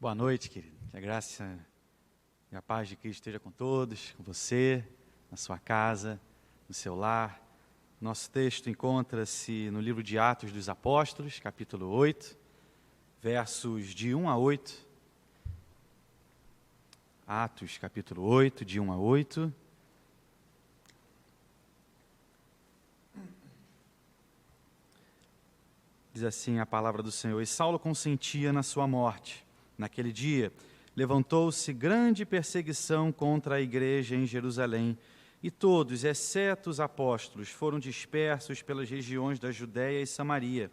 Boa noite, querido. Que a graça e a paz de Cristo esteja com todos, com você, na sua casa, no seu lar. Nosso texto encontra-se no livro de Atos dos Apóstolos, capítulo 8, versos de 1 a 8. Atos, capítulo 8, de 1 a 8. Diz assim a palavra do Senhor: E Saulo consentia na sua morte. Naquele dia, levantou-se grande perseguição contra a igreja em Jerusalém, e todos, exceto os apóstolos, foram dispersos pelas regiões da Judéia e Samaria.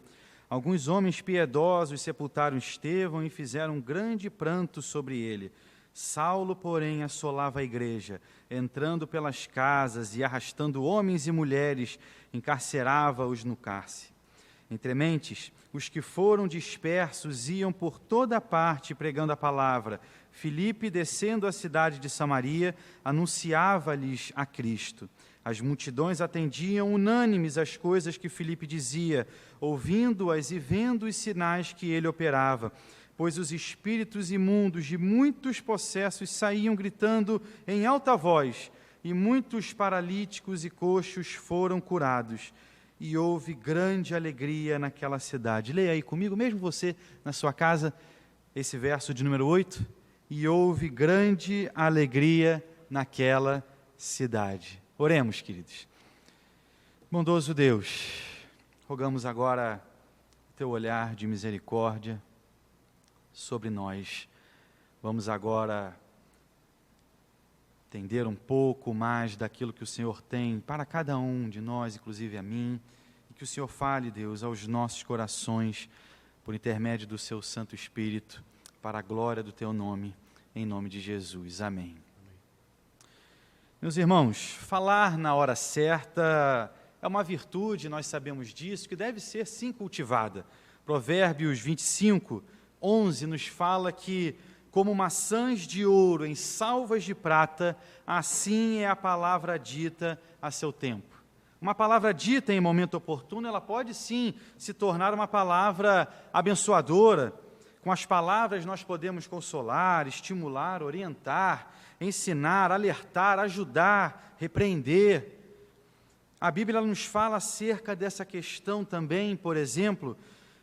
Alguns homens piedosos sepultaram Estevão e fizeram um grande pranto sobre ele. Saulo, porém, assolava a igreja, entrando pelas casas e arrastando homens e mulheres, encarcerava-os no cárcere. Entre mentes, os que foram dispersos iam por toda parte pregando a palavra. Filipe, descendo à cidade de Samaria, anunciava-lhes a Cristo. As multidões atendiam unânimes às coisas que Filipe dizia, ouvindo-as e vendo os sinais que ele operava, pois os espíritos imundos de muitos possessos saíam gritando em alta voz, e muitos paralíticos e coxos foram curados. E houve grande alegria naquela cidade. Leia aí comigo, mesmo você na sua casa, esse verso de número 8. E houve grande alegria naquela cidade. Oremos, queridos. Bondoso Deus, rogamos agora o teu olhar de misericórdia sobre nós. Vamos agora entender um pouco mais daquilo que o Senhor tem para cada um de nós, inclusive a mim, e que o Senhor fale, Deus, aos nossos corações, por intermédio do seu Santo Espírito, para a glória do teu nome, em nome de Jesus. Amém. Meus irmãos, falar na hora certa é uma virtude, nós sabemos disso, que deve ser sim cultivada. Provérbios 25, 11 nos fala que como maçãs de ouro em salvas de prata, assim é a palavra dita a seu tempo. Uma palavra dita em momento oportuno, ela pode sim se tornar uma palavra abençoadora. Com as palavras nós podemos consolar, estimular, orientar, ensinar, alertar, ajudar, repreender. A Bíblia nos fala acerca dessa questão também, por exemplo,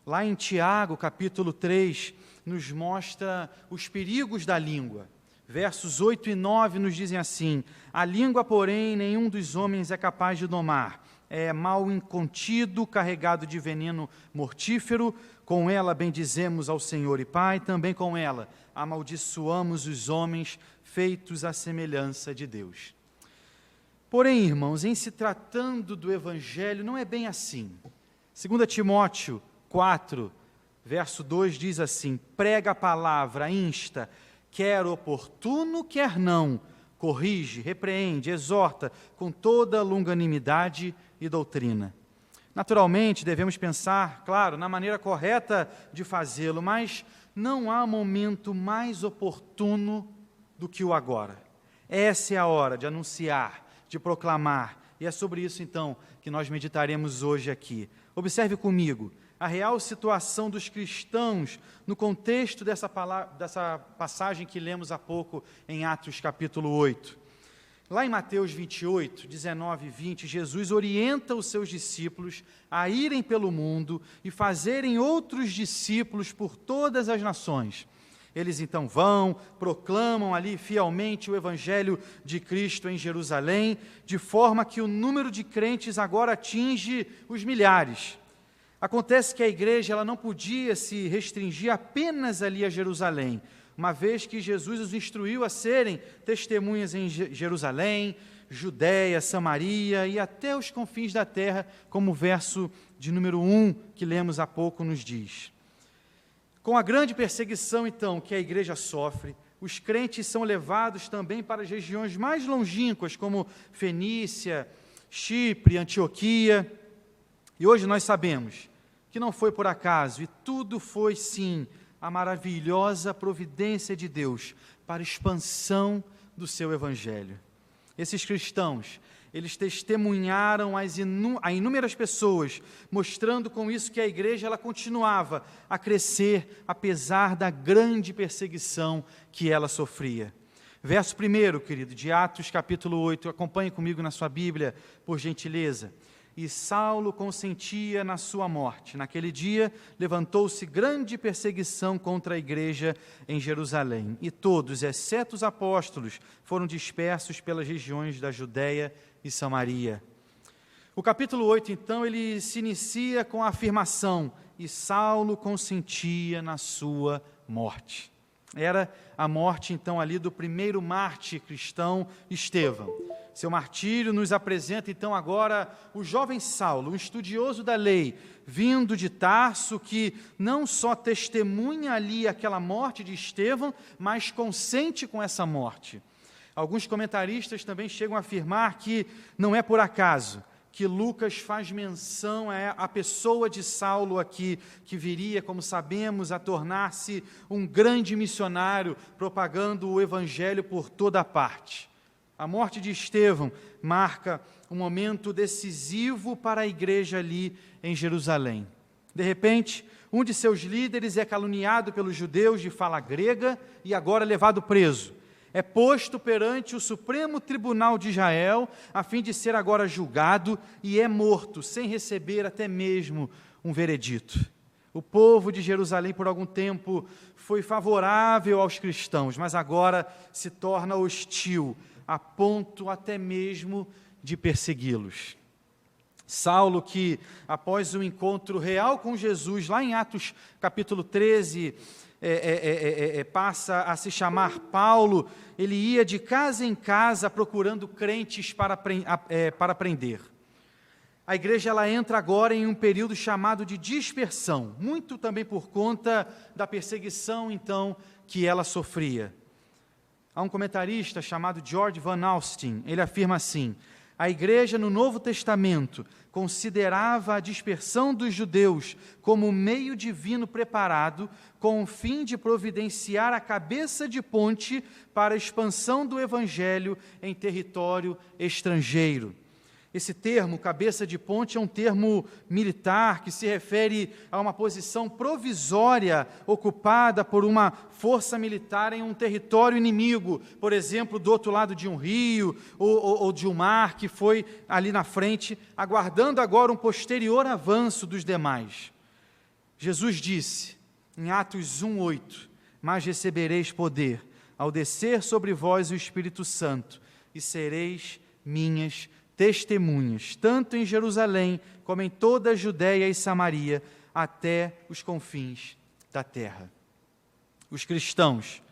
lá em Tiago, capítulo 3, nos mostra os perigos da língua. Versos 8 e 9 nos dizem assim: A língua, porém, nenhum dos homens é capaz de domar. É mal incontido, carregado de veneno mortífero. Com ela bendizemos ao Senhor e Pai, também com ela amaldiçoamos os homens feitos à semelhança de Deus. Porém, irmãos, em se tratando do Evangelho, não é bem assim. 2 Timóteo 4, verso 2 diz assim: prega a palavra, insta, quer oportuno, quer não, corrige, repreende, exorta, com toda longanimidade e doutrina. Naturalmente, devemos pensar, claro, na maneira correta de fazê-lo, mas não há momento mais oportuno do que o agora. Essa é a hora de anunciar, de proclamar, e é sobre isso, então, que nós meditaremos hoje aqui. Observe comigo a real situação dos cristãos no contexto dessa passagem que lemos há pouco em Atos capítulo 8. Lá em Mateus 28, 19 e 20, Jesus orienta os seus discípulos a irem pelo mundo e fazerem outros discípulos por todas as nações. Eles então vão, proclamam ali fielmente o Evangelho de Cristo em Jerusalém, de forma que o número de crentes agora atinge os milhares. Acontece que a igreja ela não podia se restringir apenas ali a Jerusalém, uma vez que Jesus os instruiu a serem testemunhas em Jerusalém, Judéia, Samaria e até os confins da terra, como o verso de número 1 que lemos há pouco nos diz. Com a grande perseguição, então, que a igreja sofre, os crentes são levados também para as regiões mais longínquas, como Fenícia, Chipre, Antioquia. E hoje nós sabemos que não foi por acaso, e tudo foi, sim, a maravilhosa providência de Deus para a expansão do seu Evangelho. Esses cristãos, eles testemunharam a inúmeras pessoas, mostrando com isso que a igreja ela continuava a crescer, apesar da grande perseguição que ela sofria. Verso 1, querido, de Atos capítulo 8, acompanhe comigo na sua Bíblia, por gentileza. E Saulo consentia na sua morte. Naquele dia, levantou-se grande perseguição contra a igreja em Jerusalém. E todos, exceto os apóstolos, foram dispersos pelas regiões da Judéia e Samaria. O capítulo 8, então, ele se inicia com a afirmação: e Saulo consentia na sua morte. Era a morte, então, ali do primeiro mártir cristão, Estevão. Seu martírio nos apresenta, então, agora o jovem Saulo, um estudioso da lei, vindo de Tarso, que não só testemunha ali aquela morte de Estevão, mas consente com essa morte. Alguns comentaristas também chegam a afirmar que não é por acaso que Lucas faz menção à pessoa de Saulo aqui, que viria, como sabemos, a tornar-se um grande missionário, propagando o evangelho por toda parte. A morte de Estevão marca um momento decisivo para a igreja ali em Jerusalém. De repente, um de seus líderes é caluniado pelos judeus de fala grega e agora levado preso. É posto perante o Supremo Tribunal de Israel, a fim de ser agora julgado, e é morto, sem receber até mesmo um veredito. O povo de Jerusalém, por algum tempo, foi favorável aos cristãos, mas agora se torna hostil, a ponto até mesmo de persegui-los. Saulo, que após o encontro real com Jesus, lá em Atos capítulo 13, passa a se chamar Paulo, ele ia de casa em casa procurando crentes para prender. A igreja ela entra agora em um período chamado de dispersão, muito também por conta da perseguição, então, que ela sofria. Há um comentarista chamado George Van Alstyne, ele afirma assim: a igreja no Novo Testamento considerava a dispersão dos judeus como meio divino preparado com o fim de providenciar a cabeça de ponte para a expansão do evangelho em território estrangeiro. Esse termo, cabeça de ponte, é um termo militar que se refere a uma posição provisória ocupada por uma força militar em um território inimigo, por exemplo, do outro lado de um rio ou de um mar que foi ali na frente, aguardando agora um posterior avanço dos demais. Jesus disse, em Atos 1:8, mas recebereis poder ao descer sobre vós o Espírito Santo e sereis minhas testemunhas, tanto em Jerusalém, como em toda a Judéia e Samaria, até os confins da terra. Os cristãos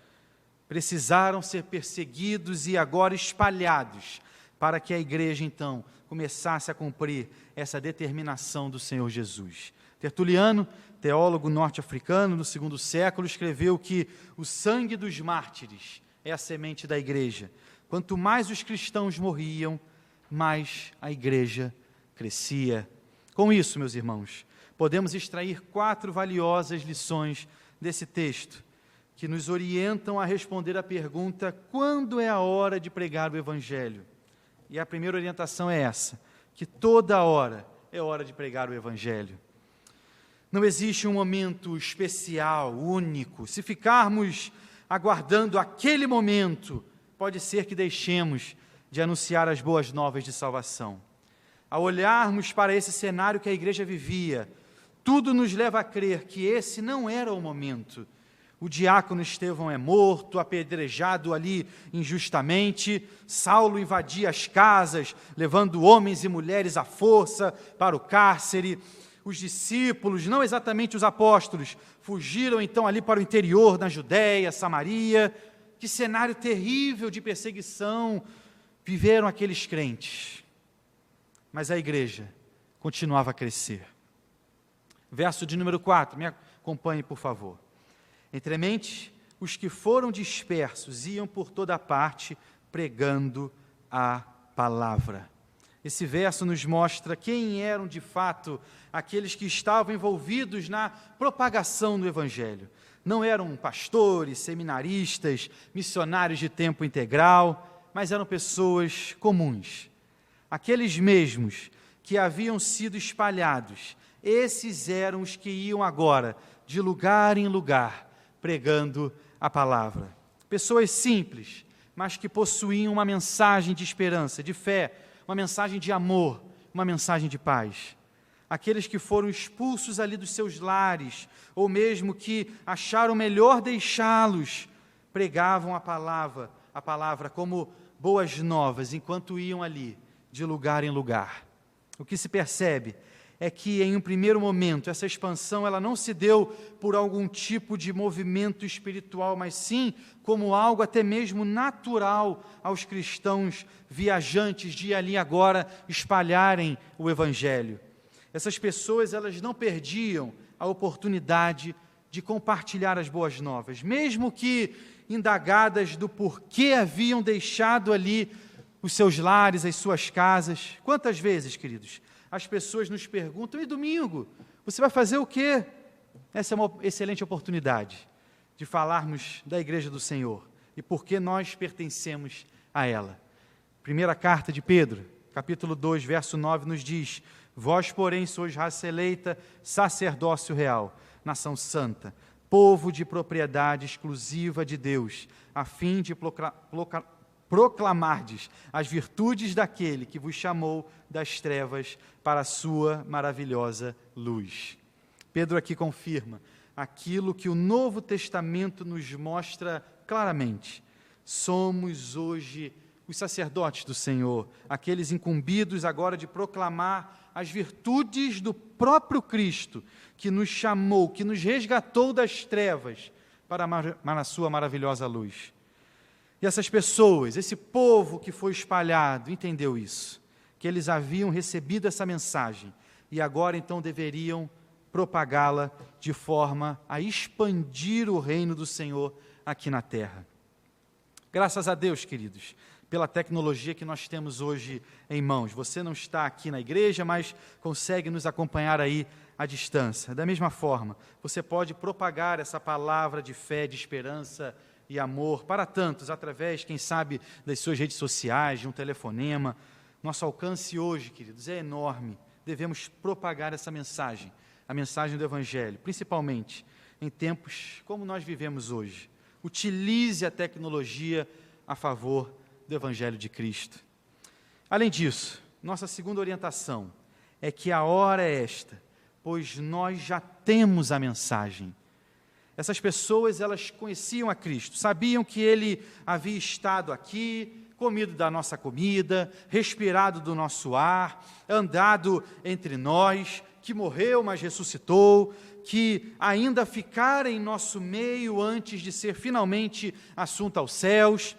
precisaram ser perseguidos e agora espalhados, para que a igreja, então, começasse a cumprir essa determinação do Senhor Jesus. Tertuliano, teólogo norte-africano do segundo século, escreveu que o sangue dos mártires é a semente da igreja. Quanto mais os cristãos morriam, mais a igreja crescia. Com isso, meus irmãos, podemos extrair 4 valiosas lições desse texto, que nos orientam a responder a pergunta: quando é a hora de pregar o Evangelho? E a primeira orientação é essa, que toda hora é hora de pregar o Evangelho. Não existe um momento especial, único. Se ficarmos aguardando aquele momento, pode ser que deixemos de anunciar as boas novas de salvação. Ao olharmos para esse cenário que a igreja vivia, tudo nos leva a crer que esse não era o momento. O diácono Estevão é morto, apedrejado ali injustamente, Saulo invadia as casas, levando homens e mulheres à força para o cárcere. Os discípulos, não exatamente os apóstolos, fugiram então ali para o interior da Judéia, Samaria. Que cenário terrível de perseguição viveram aqueles crentes, mas a igreja continuava a crescer. Verso de número 4, me acompanhe, por favor. Entremente, os que foram dispersos iam por toda parte pregando a palavra. Esse verso nos mostra quem eram de fato aqueles que estavam envolvidos na propagação do Evangelho. Não eram pastores, seminaristas, missionários de tempo integral, mas eram pessoas comuns. aqueles mesmos que haviam sido espalhados, esses eram os que iam agora, de lugar em lugar, pregando a palavra. Pessoas simples, mas que possuíam uma mensagem de esperança, de fé, uma mensagem de amor, uma mensagem de paz. Aqueles que foram expulsos ali dos seus lares, ou mesmo que acharam melhor deixá-los, pregavam a palavra como boas novas, enquanto iam ali, de lugar em lugar. O que se percebe é que, em um primeiro momento, essa expansão ela não se deu por algum tipo de movimento espiritual, mas sim como algo até mesmo natural aos cristãos viajantes de ali agora espalharem o Evangelho. Essas pessoas elas não perdiam a oportunidade de compartilhar as boas novas, mesmo que indagadas do porquê haviam deixado ali os seus lares, as suas casas. Quantas vezes, queridos, as pessoas nos perguntam: e domingo, você vai fazer o quê? Essa é uma excelente oportunidade de falarmos da Igreja do Senhor e por que nós pertencemos a ela. Primeira carta de Pedro, capítulo 2, verso 9, nos diz: vós, porém, sois raça eleita, sacerdócio real, nação santa, povo de propriedade exclusiva de Deus, a fim de proclamardes as virtudes daquele que vos chamou das trevas para a sua maravilhosa luz. Pedro aqui confirma aquilo que o Novo Testamento nos mostra claramente. Somos hoje os sacerdotes do Senhor, aqueles incumbidos agora de proclamar as virtudes do próprio Cristo, que nos chamou, que nos resgatou das trevas para a sua maravilhosa luz. E essas pessoas, esse povo que foi espalhado, entendeu isso, que eles haviam recebido essa mensagem e agora então deveriam propagá-la de forma a expandir o reino do Senhor aqui na terra. Graças a Deus, queridos, pela tecnologia que nós temos hoje em mãos. Você não está aqui na igreja, mas consegue nos acompanhar aí à distância. Da mesma forma, você pode propagar essa palavra de fé, de esperança e amor para tantos, através, quem sabe, das suas redes sociais, de um telefonema. Nosso alcance hoje, queridos, é enorme. Devemos propagar essa mensagem, a mensagem do Evangelho, principalmente em tempos como nós vivemos hoje. Utilize a tecnologia a favor do Evangelho de Cristo. Além disso, nossa segunda orientação é que a hora é esta, pois nós já temos a mensagem. Essas pessoas, elas conheciam a Cristo, sabiam que Ele havia estado aqui, comido da nossa comida, respirado do nosso ar, andado entre nós, que morreu, mas ressuscitou, que ainda ficara em nosso meio antes de ser finalmente assunto aos céus.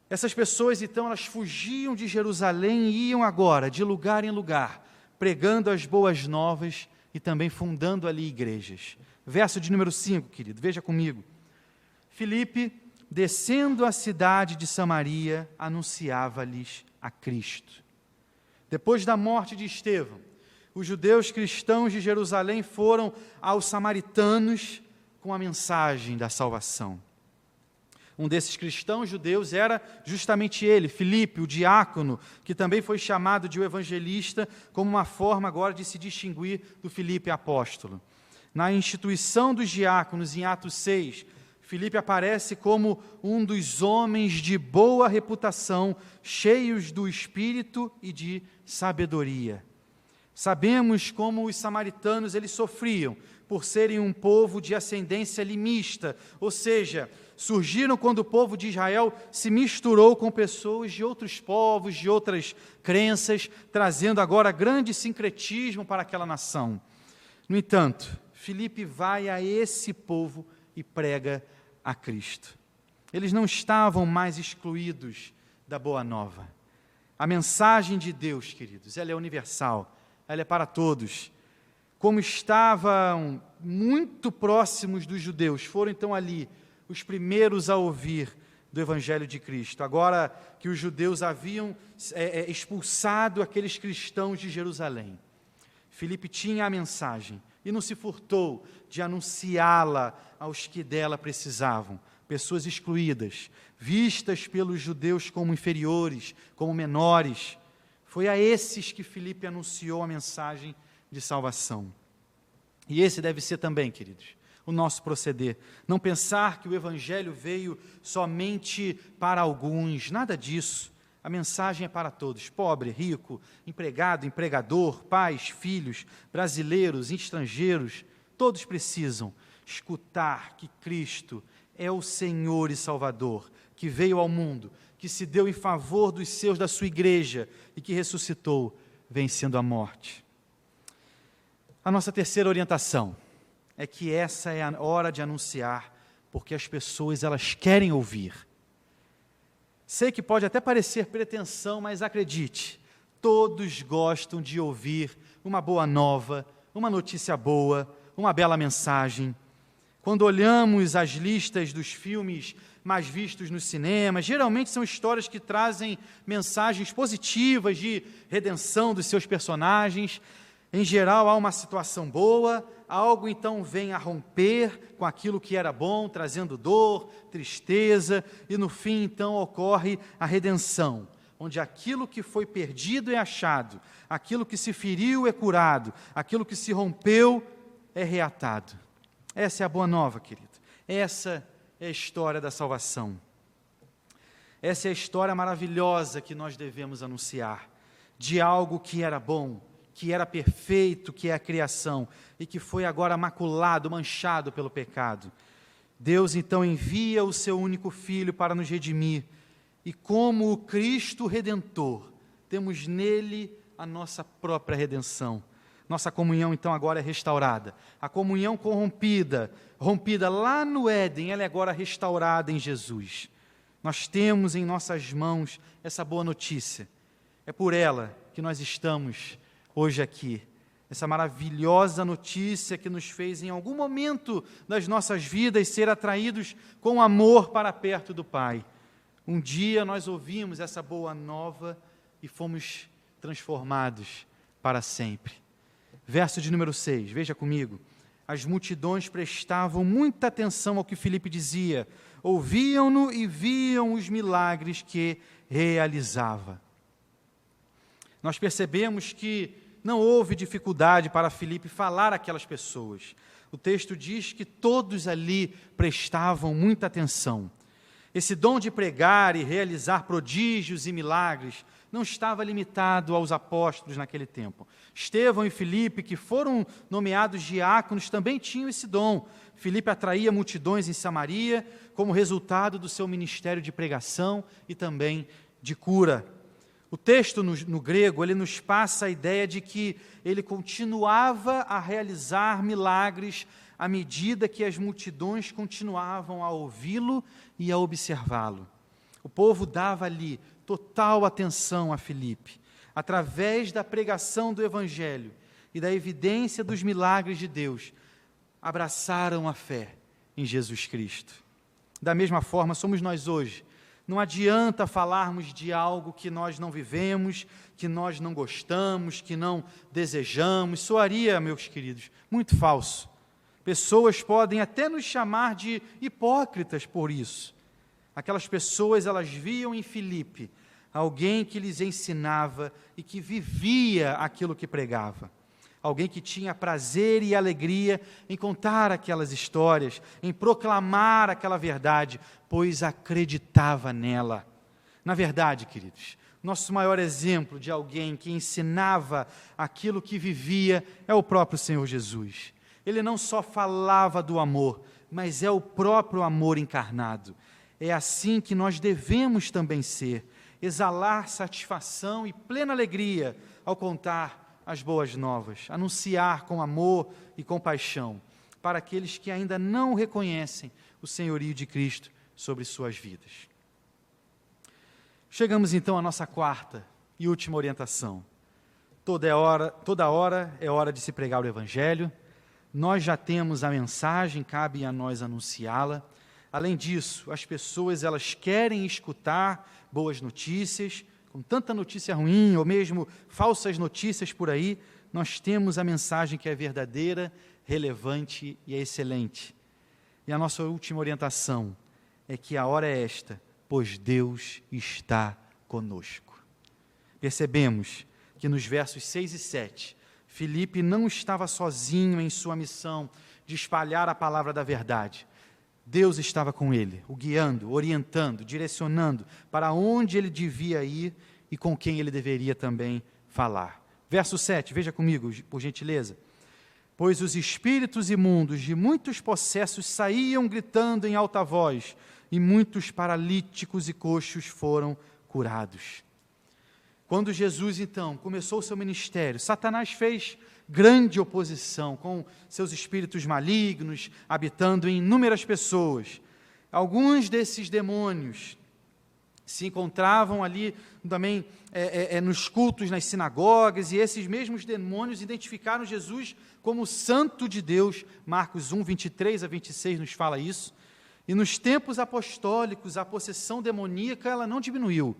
Essas pessoas, então, elas fugiam de Jerusalém e iam agora, de lugar em lugar, pregando as boas novas e também fundando ali igrejas. Verso de número 5, querido, veja comigo. Filipe, descendo a cidade de Samaria, anunciava-lhes a Cristo. Depois da morte de Estevão, os judeus cristãos de Jerusalém foram aos samaritanos com a mensagem da salvação. Um desses cristãos judeus era justamente ele, Filipe, o diácono, que também foi chamado de o evangelista, como uma forma agora de se distinguir do Filipe apóstolo. Na instituição dos diáconos, em Atos 6, Filipe aparece como um dos homens de boa reputação, cheios do Espírito e de sabedoria. Sabemos como os samaritanos eles sofriam por serem um povo de ascendência limista, ou seja, surgiram quando o povo de Israel se misturou com pessoas de outros povos, de outras crenças, trazendo agora grande sincretismo para aquela nação. No entanto, Filipe vai a esse povo e prega a Cristo. Eles não estavam mais excluídos da Boa Nova. A mensagem de Deus, queridos, ela é universal, ela é para todos. Como estavam muito próximos dos judeus, foram então ali os primeiros a ouvir do Evangelho de Cristo. Agora que os judeus haviam expulsado aqueles cristãos de Jerusalém, Filipe tinha a mensagem e não se furtou de anunciá-la aos que dela precisavam, pessoas excluídas, vistas pelos judeus como inferiores, como menores. Foi a esses que Filipe anunciou a mensagem de salvação. E esse deve ser também, queridos, o nosso proceder. Não pensar que o Evangelho veio somente para alguns, nada disso. A mensagem é para todos, pobre, rico, empregado, empregador, pais, filhos, brasileiros, estrangeiros, todos precisam escutar que Cristo é o Senhor e Salvador, que veio ao mundo, que se deu em favor dos seus, da sua igreja, e que ressuscitou, vencendo a morte. A nossa terceira orientação é que essa é a hora de anunciar, porque as pessoas, elas querem ouvir. Sei que pode até parecer pretensão, mas acredite, todos gostam de ouvir uma boa nova, uma notícia boa, uma bela mensagem. Quando olhamos as listas dos filmes mais vistos nos cinemas, geralmente são histórias que trazem mensagens positivas de redenção dos seus personagens. Em geral, há uma situação boa, algo então vem a romper com aquilo que era bom, trazendo dor, tristeza, e no fim então ocorre a redenção, onde aquilo que foi perdido é achado, aquilo que se feriu é curado, aquilo que se rompeu é reatado. Essa é a boa nova, querido. Essa é a história da salvação. Essa é a história maravilhosa que nós devemos anunciar, de algo que era bom, que era perfeito, que é a criação, e que foi agora maculado, manchado pelo pecado. Deus então envia o seu único Filho para nos redimir, e como o Cristo Redentor, temos nele a nossa própria redenção. Nossa comunhão então agora é restaurada. A comunhão rompida lá no Éden, ela é agora restaurada em Jesus. Nós temos em nossas mãos essa boa notícia. É por ela que nós estamos hoje aqui. Essa maravilhosa notícia que nos fez em algum momento das nossas vidas ser atraídos com amor para perto do Pai. Um dia nós ouvimos essa boa nova e fomos transformados para sempre. Verso de número 6, veja comigo. As multidões prestavam muita atenção ao que Filipe dizia, ouviam-no e viam os milagres que realizava. Nós percebemos que não houve dificuldade para Filipe falar àquelas pessoas. O texto diz que todos ali prestavam muita atenção. Esse dom de pregar e realizar prodígios e milagres não estava limitado aos apóstolos naquele tempo. Estevão e Filipe, que foram nomeados diáconos, também tinham esse dom. Filipe atraía multidões em Samaria como resultado do seu ministério de pregação e também de cura. O texto no grego, ele nos passa a ideia de que ele continuava a realizar milagres à medida que as multidões continuavam a ouvi-lo e a observá-lo. O povo dava ali total atenção a Filipe. Através da pregação do Evangelho e da evidência dos milagres de Deus, abraçaram a fé em Jesus Cristo. Da mesma forma, somos nós hoje. Não adianta falarmos de algo que nós não vivemos, que nós não gostamos, que não desejamos. Soaria, meus queridos, muito falso. Pessoas podem até nos chamar de hipócritas por isso. Aquelas pessoas, elas viam em Filipe alguém que lhes ensinava e que vivia aquilo que pregava. Alguém que tinha prazer e alegria em contar aquelas histórias, em proclamar aquela verdade, pois acreditava nela. Na verdade, queridos, nosso maior exemplo de alguém que ensinava aquilo que vivia é o próprio Senhor Jesus. Ele não só falava do amor, mas é o próprio amor encarnado. É assim que nós devemos também ser, exalar satisfação e plena alegria ao contar as boas novas, anunciar com amor e compaixão para aqueles que ainda não reconhecem o senhorio de Cristo sobre suas vidas. Chegamos então à nossa quarta e última orientação. Toda hora é hora de se pregar o Evangelho. Nós já temos a mensagem, cabe a nós anunciá-la. Além disso, as pessoas, elas querem escutar boas notícias. Com tanta notícia ruim, ou mesmo falsas notícias por aí, nós temos a mensagem que é verdadeira, relevante e é excelente. E a nossa última orientação é que a hora é esta, pois Deus está conosco. Percebemos que nos versos 6 e 7, Filipe não estava sozinho em sua missão de espalhar a palavra da verdade. Deus estava com ele, o guiando, orientando, direcionando para onde ele devia ir e com quem ele deveria também falar. Verso 7, veja comigo, por gentileza. Pois os espíritos imundos de muitos possessos saíam gritando em alta voz, e muitos paralíticos e coxos foram curados. Quando Jesus, então, começou o seu ministério, Satanás fez grande oposição com seus espíritos malignos, habitando em inúmeras pessoas. Alguns desses demônios se encontravam ali também nos cultos, nas sinagogas, e esses mesmos demônios identificaram Jesus como Santo de Deus. Marcos 1, 23 a 26 nos fala isso. E nos tempos apostólicos, a possessão demoníaca ela não diminuiu.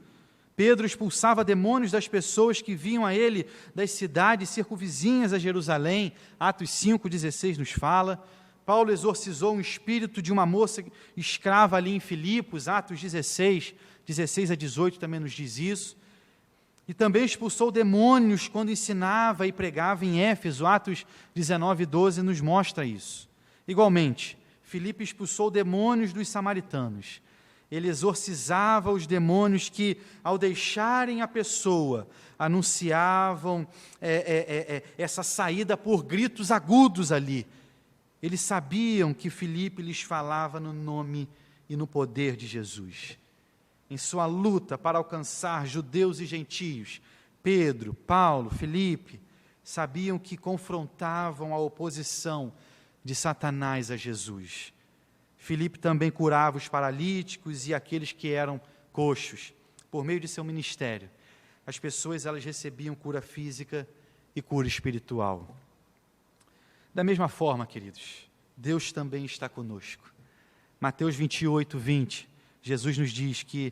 Pedro expulsava demônios das pessoas que vinham a ele das cidades circunvizinhas a Jerusalém. Atos 5, 16 nos fala. Paulo exorcizou um espírito de uma moça escrava ali em Filipos. Atos 16, 16 a 18 também nos diz isso. E também expulsou demônios quando ensinava e pregava em Éfeso. Atos 19, 12 nos mostra isso. Igualmente, Filipe expulsou demônios dos samaritanos. Ele exorcizava os demônios que, ao deixarem a pessoa, anunciavam essa saída por gritos agudos ali. Eles sabiam que Filipe lhes falava no nome e no poder de Jesus. Em sua luta para alcançar judeus e gentios, Pedro, Paulo, Filipe, sabiam que confrontavam a oposição de Satanás a Jesus. Filipe também curava os paralíticos e aqueles que eram coxos. Por meio de seu ministério, as pessoas elas recebiam cura física e cura espiritual. Da mesma forma, queridos, Deus também está conosco. Mateus 28, 20, Jesus nos diz que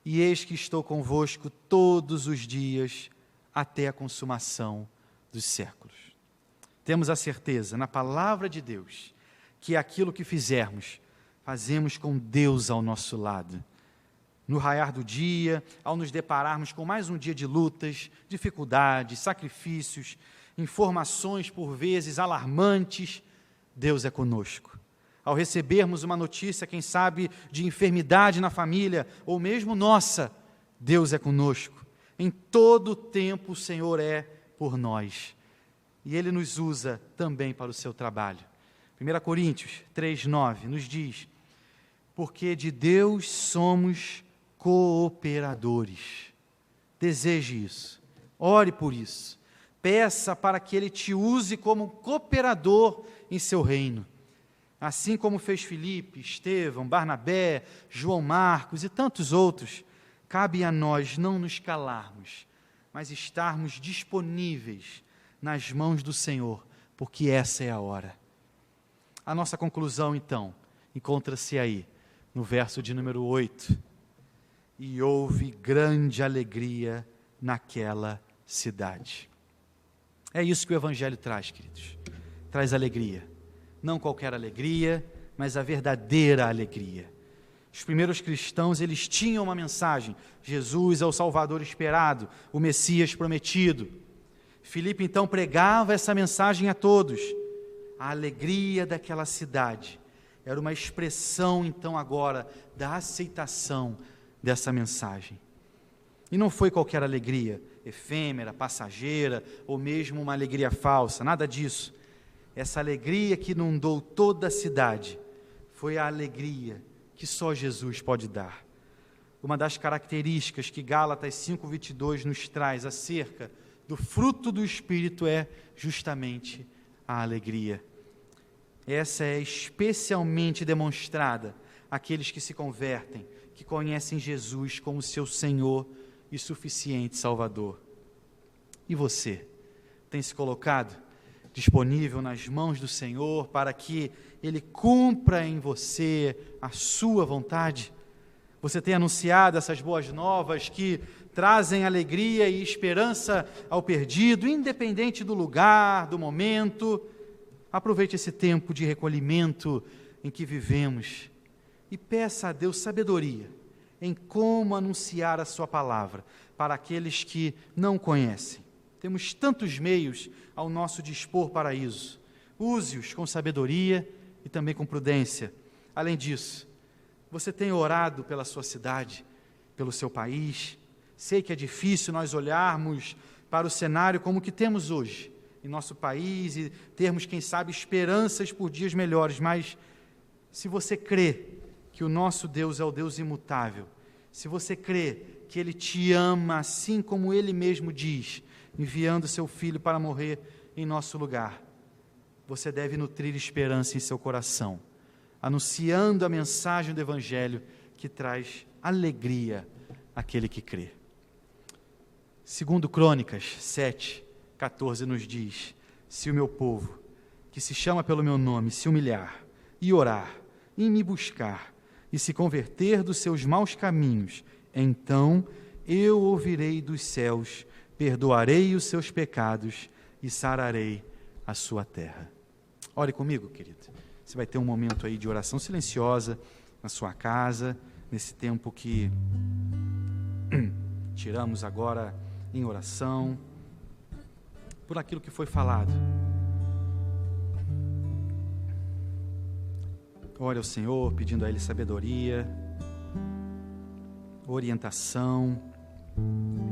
"E eis que estou convosco todos os dias até a consumação dos séculos." Temos a certeza, na palavra de Deus, que aquilo que fizermos, fazemos com Deus ao nosso lado. No raiar do dia, ao nos depararmos com mais um dia de lutas, dificuldades, sacrifícios, informações por vezes alarmantes, Deus é conosco. Ao recebermos uma notícia, quem sabe, de enfermidade na família, ou mesmo nossa, Deus é conosco. Em todo o tempo o Senhor é por nós. E Ele nos usa também para o seu trabalho. 1 Coríntios 3,9 nos diz: "Porque de Deus somos cooperadores." Deseje isso, ore por isso, peça para que Ele te use como cooperador em seu reino. Assim como fez Filipe, Estevão, Barnabé, João Marcos e tantos outros, cabe a nós não nos calarmos, mas estarmos disponíveis nas mãos do Senhor, porque essa é a hora. A nossa conclusão, então, encontra-se aí, no verso de número 8. "E houve grande alegria naquela cidade." É isso que o Evangelho traz, queridos. Traz alegria. Não qualquer alegria, mas a verdadeira alegria. Os primeiros cristãos, eles tinham uma mensagem: Jesus é o Salvador esperado, o Messias prometido. Filipe, então, pregava essa mensagem a todos. A alegria daquela cidade era uma expressão, então, agora, da aceitação dessa mensagem. E não foi qualquer alegria, efêmera, passageira, ou mesmo uma alegria falsa, nada disso. Essa alegria que inundou toda a cidade foi a alegria que só Jesus pode dar. Uma das características que Gálatas 5:22 nos traz acerca do fruto do Espírito é justamente a alegria. Essa é especialmente demonstrada àqueles que se convertem, que conhecem Jesus como seu Senhor e suficiente Salvador. E você, tem se colocado disponível nas mãos do Senhor para que Ele cumpra em você a sua vontade? Você tem anunciado essas boas novas que trazem alegria e esperança ao perdido, independente do lugar, do momento. Aproveite esse tempo de recolhimento em que vivemos e peça a Deus sabedoria em como anunciar a sua palavra para aqueles que não conhecem. Temos tantos meios ao nosso dispor para isso. Use-os com sabedoria e também com prudência. Além disso, você tem orado pela sua cidade, pelo seu país? Sei que é difícil nós olharmos para o cenário como o que temos hoje em nosso país e termos, quem sabe, esperanças por dias melhores, mas se você crê que o nosso Deus é o Deus imutável, se você crê que Ele te ama assim como Ele mesmo diz, enviando seu Filho para morrer em nosso lugar, você deve nutrir esperança em seu coração, anunciando a mensagem do Evangelho que traz alegria àquele que crê. Segundo Crônicas 7:14 nos diz: se o meu povo, que se chama pelo meu nome, se humilhar e orar e me buscar e se converter dos seus maus caminhos, então eu ouvirei dos céus, perdoarei os seus pecados e sararei a sua terra. Ore comigo, querido. Você vai ter um momento aí de oração silenciosa na sua casa, nesse tempo que tiramos agora em oração, por aquilo que foi falado. Ore ao Senhor, pedindo a Ele sabedoria, orientação,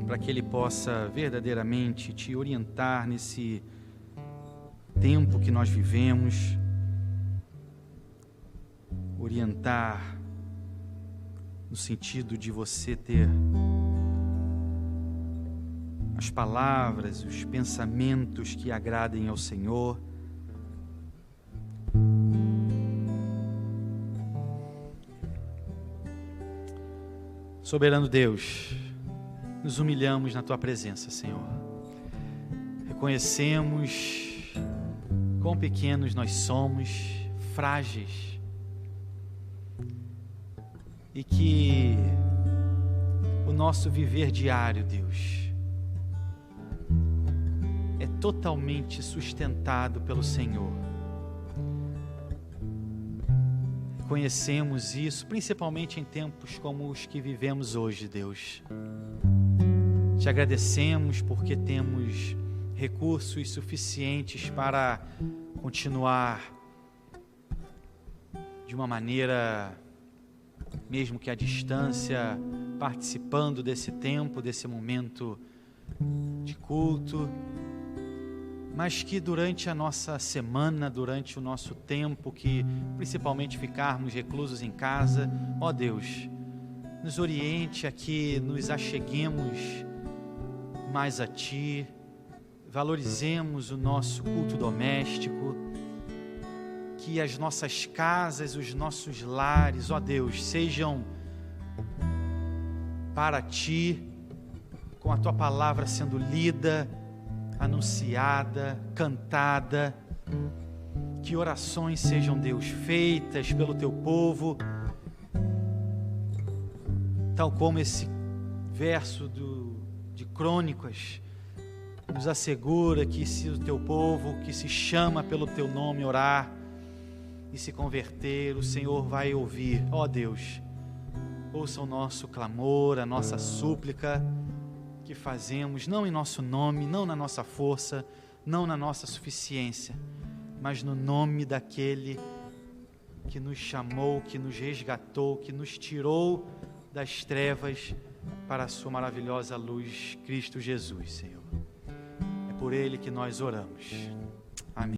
para que Ele possa verdadeiramente te orientar nesse tempo que nós vivemos, orientar no sentido de você ter as palavras, os pensamentos que agradem ao Senhor. Soberano Deus, nos humilhamos na Tua presença, Senhor. Reconhecemos quão pequenos nós somos, frágeis, e que o nosso viver diário, Deus, é totalmente sustentado pelo Senhor. Conhecemos isso, principalmente em tempos como os que vivemos hoje, Deus. Te agradecemos porque temos recursos suficientes para continuar de uma maneira, mesmo que à distância, participando desse tempo, desse momento de culto, mas que durante a nossa semana, durante o nosso tempo, que principalmente ficarmos reclusos em casa, ó Deus, nos oriente a que nos acheguemos mais a Ti, valorizemos o nosso culto doméstico, que as nossas casas, os nossos lares, ó Deus, sejam para Ti, com a Tua palavra sendo lida, anunciada, cantada, que orações sejam, Deus, feitas pelo Teu povo, tal como esse verso de Crônicas nos assegura que se o Teu povo, que se chama pelo Teu nome, orar e se converter, o Senhor vai ouvir. Ó Deus, ouça o nosso clamor, a nossa súplica, que fazemos, não em nosso nome, não na nossa força, não na nossa suficiência, mas no nome daquele que nos chamou, que nos resgatou, que nos tirou das trevas para a sua maravilhosa luz, Cristo Jesus, Senhor. É por Ele que nós oramos. Amém.